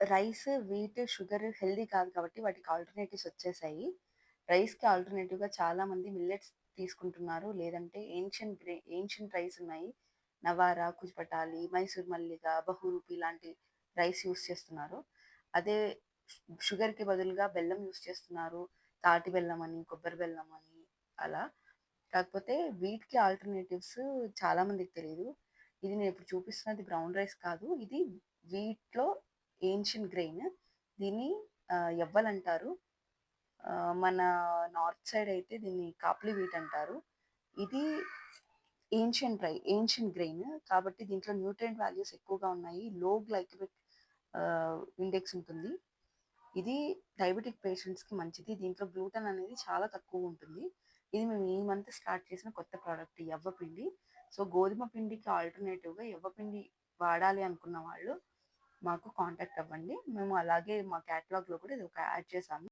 Rice, wheat, sugar healthy కాదు కాబట్టి వాటికి ఆల్టర్‌నేటివ్స్ వచ్చేసాయి. రైస్‌కి ఆల్టర్‌నేటివ్‌గా చాలామంది మిల్లెట్స్ తీసుకుంటున్నారు. లేదంటే ఏన్షియంట్ రైస్ ఉన్నాయి. నవారా, కుచ్బటాలి, మైసూర్ మల్లిక, బహురూపి ఇలాంటి రైస్ యూజ్ చేస్తున్నారు. అదే షుగర్‌కి బదులుగా బెల్లం యూజ్ చేస్తున్నారు. తాటి బెల్లం అని, కొబ్బరి బెల్లం అని అలా. కాకపోతే వీట్‌కి ఆల్టర్‌నేటివ్స్ చాలా మందికి తెలీదు. ఇది నేనిప్పుడు చూపిస్తున్నది బ్రౌన్ రైస్ కాదు. ఇది వీట్‌లో ఏన్షియెంట్ గ్రెయిన్. దీన్ని యవ్వలంటారు. మన నార్త్ సైడ్ అయితే దీన్ని కాప్లీ వీట్ అంటారు. ఇది ఏన్షియెంట్ గ్రెయిన్. కాబట్టి దీంట్లో న్యూట్రియంట్ వాల్యూస్ ఎక్కువగా ఉన్నాయి. లో గ్లైకెమిక్ ఇండెక్స్ ఉంటుంది. ఇది డయాబెటిక్ పేషెంట్స్‌కి మంచిది. దీంట్లో గ్లూటెన్ అనేది చాలా తక్కువుంటుంది. ఇది మేము ఈ మంత్ స్టార్ట్ చేసిన కొత్త ప్రోడక్ట్ యవ్వ పిండి. సో, గోధుమ పిండికి ఆల్టర్‌నేటివ్‌గా యవ్వ పిండి వాడాలి అనుకున్న వాళ్ళు మాకు కాంటాక్ట్ అవ్వండి. మేము అలాగే మా కేటలాగ్‌లో కూడా ఇది ఒక యాడ్ చేశాము.